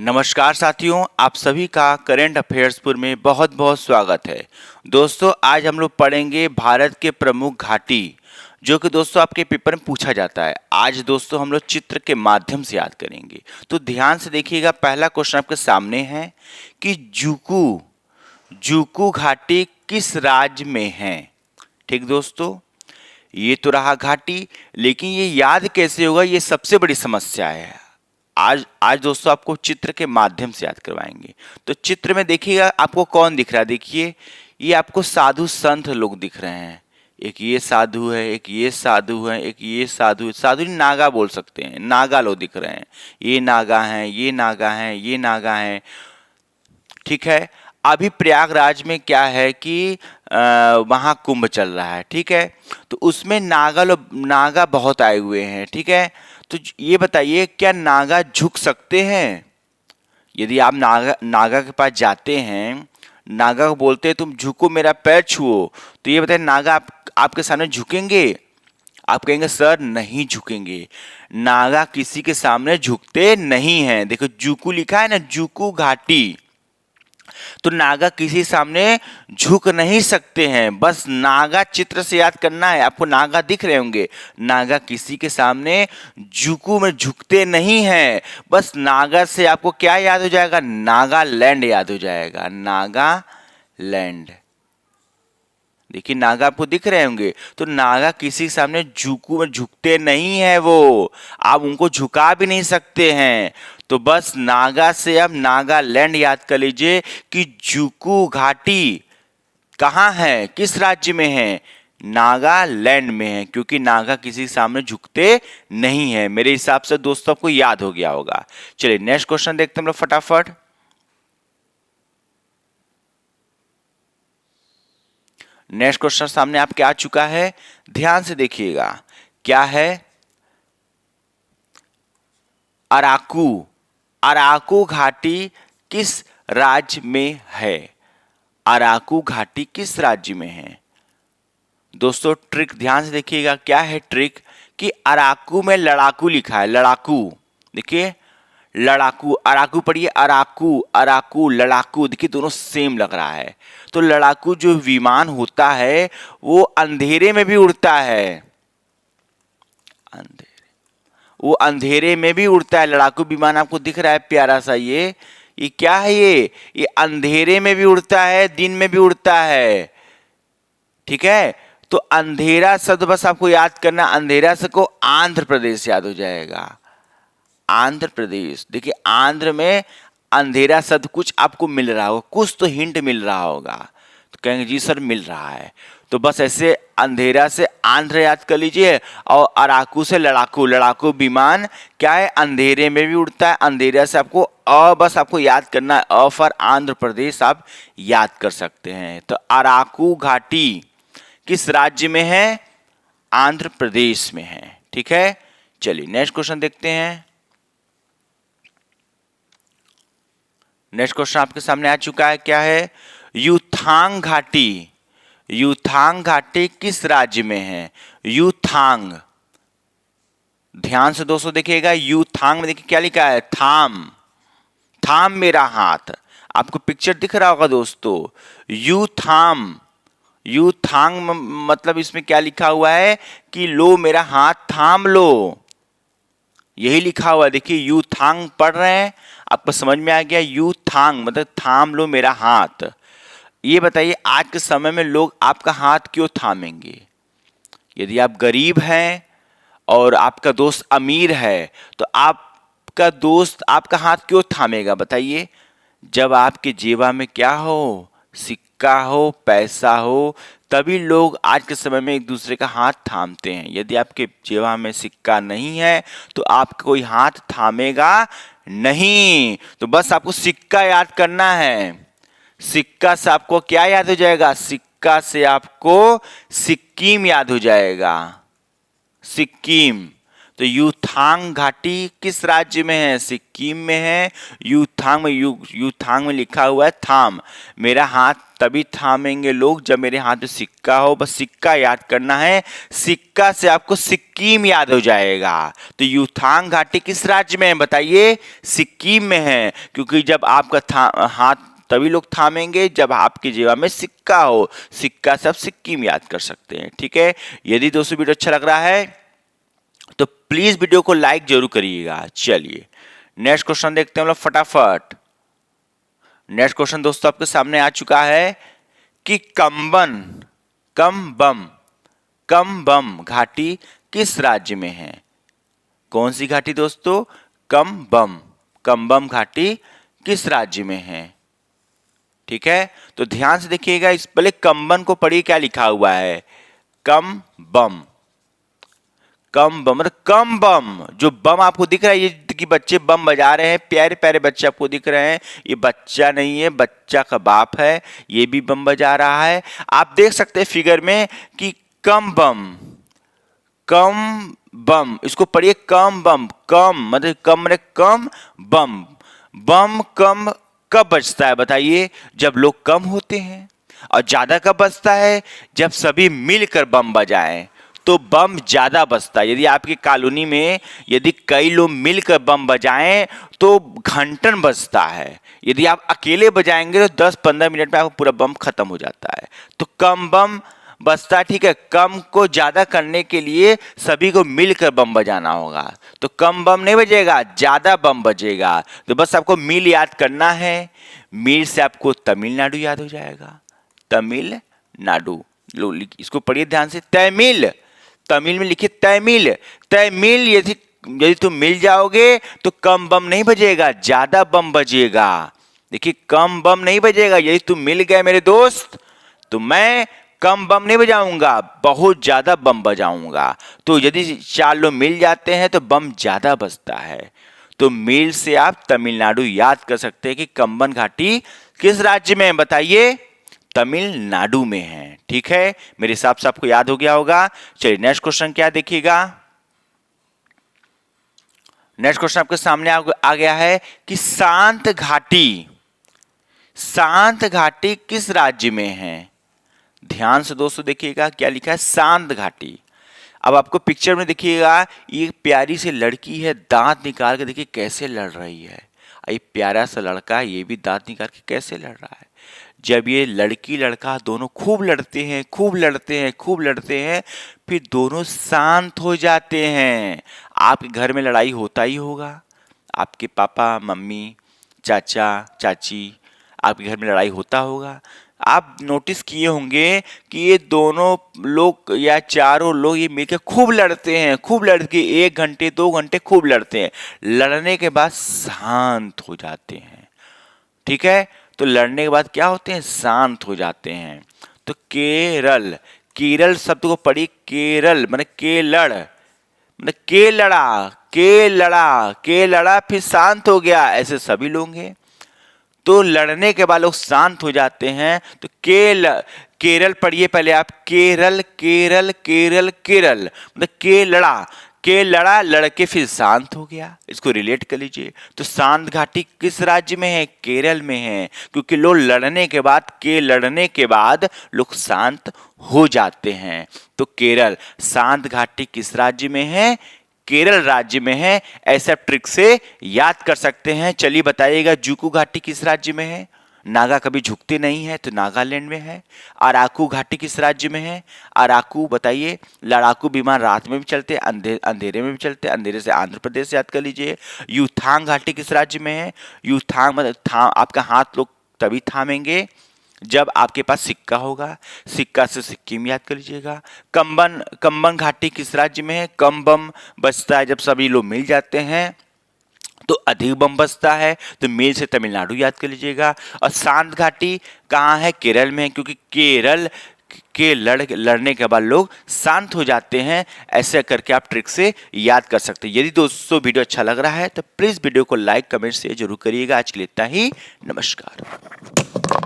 नमस्कार साथियों, आप सभी का करेंट अफेयर्सपुर में बहुत बहुत स्वागत है। दोस्तों आज हम लोग पढ़ेंगे भारत के प्रमुख घाटी, जो कि दोस्तों आपके पेपर में पूछा जाता है। आज दोस्तों हम लोग चित्र के माध्यम से याद करेंगे, तो ध्यान से देखिएगा। पहला क्वेश्चन आपके सामने है कि जुकू जुकू घाटी किस राज्य में है। ठीक दोस्तों, ये तो रहा घाटी, लेकिन ये याद कैसे होगा, ये सबसे बड़ी समस्या है। आज आज दोस्तों आपको चित्र के माध्यम से याद करवाएंगे। तो चित्र में देखिएगा आपको कौन दिख रहा है। देखिए ये आपको साधु संत लोग दिख रहे हैं। एक ये साधु है, एक ये साधु है, एक ये साधु है। साधु नागा बोल सकते हैं, नागा लोग दिख रहे हैं। ये नागा हैं, ये नागा हैं, ये नागा हैं। ठीक है, अभी प्रयागराज में क्या है कि वहाँ कुंभ चल रहा है। ठीक है, तो उसमें नागा बहुत आए हुए हैं। ठीक है, तो ये बताइए क्या नागा झुक सकते हैं। यदि आप नागा के पास जाते हैं, नागा को बोलते हैं तुम झुको मेरा पैर छुओ, तो ये बताइए नागा आपके सामने झुकेंगे। आप कहेंगे सर नहीं झुकेंगे। नागा किसी के सामने झुकते नहीं हैं। देखो जुकू लिखा है ना, जुकू घाटी, तो नागा किसी सामने झुक नहीं सकते हैं। बस नागा चित्र से याद करना है। आपको नागा दिख रहे होंगे। नागा किसी के सामने जुकू में झुकते नहीं हैं। बस नागा से आपको क्या याद हो जाएगा, नागालैंड याद हो जाएगा। नागालैंड, देखिए नागा आपको दिख रहे होंगे। तो नागा किसी के सामने जुकू में झुकते नहीं है, वो आप उनको झुका भी नहीं सकते हैं। तो बस नागा से अब नागालैंड याद कर लीजिए कि जुकू घाटी कहाँ है, किस राज्य में है, नागालैंड में है, क्योंकि नागा किसी के सामने झुकते नहीं है। मेरे हिसाब से दोस्तों आपको याद हो गया होगा। चलिए नेक्स्ट क्वेश्चन देखते हैं हम लोग फटाफट। नेक्स्ट क्वेश्चन सामने आपके आ चुका है, ध्यान से देखिएगा। क्या है, अराकू अराकू घाटी किस राज्य में है। अराकू घाटी किस राज्य में है। दोस्तों ट्रिक ध्यान से देखिएगा। क्या है ट्रिक कि अराकू में लड़ाकू लिखा है। लड़ाकू, देखिए लड़ाकू, अराकू पढ़िए, अराकू अराकू लड़ाकू, देखिए दोनों सेम लग रहा है। तो लड़ाकू जो विमान होता है वो अंधेरे में भी उड़ता है। वो अंधेरे में भी उड़ता है। लड़ाकू विमान आपको दिख रहा है प्यारा सा, ये क्या है, ये अंधेरे में भी उड़ता है, दिन में भी उड़ता है। ठीक है, तो अंधेरा शब्द बस आपको याद करना। अंधेरा से को आंध्र प्रदेश याद हो जाएगा। आंध्र प्रदेश, देखिए आंध्र में अंधेरा शब्द कुछ आपको मिल रहा होगा, कुछ तो हिंट मिल रहा होगा। तो कहेंगे जी सर मिल रहा है। तो बस ऐसे अंधेरा से आंध्र याद कर लीजिए, और अराकू से लड़ाकू। लड़ाकू विमान क्या है, अंधेरे में भी उड़ता है। अंधेरा से आपको बस आपको याद करना है, फॉर आंध्र प्रदेश आप याद कर सकते हैं। तो अराकू घाटी किस राज्य में है, आंध्र प्रदेश में है। ठीक है, चलिए नेक्स्ट क्वेश्चन देखते हैं। नेक्स्ट क्वेश्चन आपके सामने आ चुका है। क्या है, यूथांग घाटी यूथांग घाटी किस राज्य में है। यूथांग, ध्यान से दोस्तों देखिएगा। यूथांग में देखिए क्या लिखा है, थाम थाम मेरा हाथ। आपको पिक्चर दिख रहा होगा दोस्तों। यूथांग मतलब इसमें क्या लिखा हुआ है कि लो मेरा हाथ थाम लो, यही लिखा हुआ है। देखिए यूथांग पढ़ रहे हैं, आपको समझ में आ गया। यूथांग मतलब थाम लो मेरा हाथ। ये बताइए आज के समय में लोग आपका हाथ क्यों थामेंगे। यदि आप गरीब हैं और आपका दोस्त अमीर है, तो आपका दोस्त आपका हाथ क्यों थामेगा बताइए। जब आपके जेबा में क्या हो, सिक्का हो, पैसा हो, तभी लोग आज के समय में एक दूसरे का हाथ थामते हैं। यदि आपके जेबा में सिक्का नहीं है तो आपका कोई हाथ थामेगा नहीं। तो बस आपको सिक्का याद करना है। सिक्का से आपको क्या याद हो जाएगा, सिक्का से आपको सिक्किम याद हो जाएगा। सिक्किम, तो यूथांग घाटी किस राज्य में है? सिक्किम में है। यूथांग में लिखा हुआ है थाम। मेरा हाथ तभी थामेंगे लोग जब मेरे हाथ में सिक्का हो। बस सिक्का याद करना है, सिक्का से आपको सिक्किम याद हो जाएगा। तो यूथांग घाटी किस राज्य में है बताइए? सिक्किम में है, क्योंकि जब आपका हाथ तभी लोग थामेंगे जब आपकी जेब में सिक्का हो। सिक्का से आप सिक्किम याद कर सकते हैं। ठीक है, यदि दोस्तों वीडियो अच्छा लग रहा है तो प्लीज वीडियो को लाइक जरूर करिएगा। चलिए नेक्स्ट क्वेश्चन देखते हैं हम लोग फटाफट। नेक्स्ट क्वेश्चन दोस्तों आपके सामने आ चुका है कि कमबम घाटी किस राज्य में है? कौन सी घाटी दोस्तों? कमबम घाटी किस राज्य में है? ठीक है, तो ध्यान से देखिएगा। इस पहले कम्बन को पढ़िए, क्या लिखा हुआ है? कम बम मतलब कम बम। जो बम आपको दिख रहा है, ये कि बच्चे बम बजा रहे हैं, प्यारे प्यारे बच्चे आपको दिख रहे हैं, ये बच्चा नहीं है, बच्चा का बाप है, ये भी बम बजा रहा है। आप देख सकते हैं फिगर में कि कम बम, इसको पढ़िए कम बम। कम मतलब कम बम कम कब बजता है बताइए? जब लोग कम होते हैं। और ज्यादा कब बजता है? जब सभी मिलकर बम बजाएं तो बम ज्यादा बजता है। यदि आपकी कॉलोनी में यदि कई लोग मिलकर बम बजाएं तो घंटन बजता है। यदि आप अकेले बजाएंगे तो 10-15 मिनट में आपका पूरा बम खत्म हो जाता है। तो कम बम बजता है। ठीक है, कम को ज्यादा करने के लिए सभी को मिलकर बम बजाना होगा। तो कम बम नहीं बजेगा, ज्यादा बम बजेगा। तो बस आपको मील याद करना है। मील से आपको तमिलनाडु याद हो जाएगा। तमिलनाडु, लो इसको पढ़िए ध्यान से। तमिल में लिखिए तमिल। यदि तुम मिल जाओगे तो कम बम नहीं बजेगा, ज्यादा बम बजेगा। देखिए कम बम नहीं बजेगा। यदि तुम मिल गए मेरे दोस्त तो मैं कम बम नहीं बजाऊंगा, बहुत ज्यादा बम बजाऊंगा। तो यदि 4 लोग मिल जाते हैं तो बम ज्यादा बजता है। तो मील से आप तमिलनाडु याद कर सकते हैं कि कम्बन घाटी किस राज्य में है बताइए? तमिलनाडु में है। ठीक है, मेरे हिसाब से आपको याद हो गया होगा। चलिए नेक्स्ट क्वेश्चन क्या देखिएगा। नेक्स्ट क्वेश्चन आपके सामने आ गया है कि शांत घाटी किस राज्य में है? ध्यान से दोस्तों देखिएगा क्या लिखा है, शांत घाटी। अब आपको पिक्चर में देखिएगा, ये प्यारी सी लड़की है, दांत निकाल के देखिए कैसे लड़ रही है। ये प्यारा सा लड़का है, ये भी दांत निकाल के कैसे लड़ रहा है। जब ये लड़की लड़का दोनों खूब लड़ते हैं, फिर दोनों शांत हो जाते हैं। आपके घर में लड़ाई होता ही होगा, आपके पापा मम्मी चाचा चाची आपके घर में लड़ाई होता होगा। आप नोटिस किए होंगे कि ये दोनों लोग या चारों लोग ये मिलकर खूब लड़ते हैं, खूब लड़के 1 घंटे 2 घंटे खूब लड़ते हैं। लड़ने के बाद शांत हो जाते हैं। ठीक है, तो लड़ने के बाद क्या होते हैं? शांत हो जाते हैं। तो केरल शब्द को पढ़ी, केरल मतलब के लड़ा फिर शांत हो गया, ऐसे सभी लोग हैं। तो लड़ने के बाद लोग शांत हो जाते हैं। तो केरल पढ़िए पहले आप, केरल मतलब के लड़ा लड़के फिर शांत हो गया। इसको रिलेट कर लीजिए। तो शांत घाटी किस राज्य में है? केरल में है, क्योंकि लोग लड़ने के बाद लोग शांत हो जाते हैं। तो केरल शांत घाटी किस राज्य में है? केरल राज्य में है। ऐसा ट्रिक से याद कर सकते हैं। चलिए बताइएगा, जुकू घाटी किस राज्य में है? नागा कभी झुकते नहीं है तो नागालैंड में है। अराकू घाटी किस राज्य में है? अराकू बताइए। लड़ाकू विमान रात में भी चलते, अंधेरे में भी चलते, अंधेरे से आंध्र प्रदेश याद कर लीजिए। यूथांग घाटी किस राज्य में है? यूथांग मतलब आपका हाथ लोग तभी थामेंगे जब आपके पास सिक्का होगा, सिक्का से सिक्किम याद कर लीजिएगा। कम्बन घाटी किस राज्य में है? कम बम बजता है जब सभी लोग मिल जाते हैं, तो अधिक बम बजता है। तो मिल से तमिलनाडु याद कर लीजिएगा। और शांत घाटी कहाँ है? केरल में है, क्योंकि केरल के लड़ने के बाद लोग शांत हो जाते हैं। ऐसे करके आप ट्रिक से याद कर सकते हैं। यदि दोस्तों वीडियो अच्छा लग रहा है तो प्लीज वीडियो को लाइक कमेंट शेयर जरूर करिएगा। आज के लिए इतना ही, नमस्कार।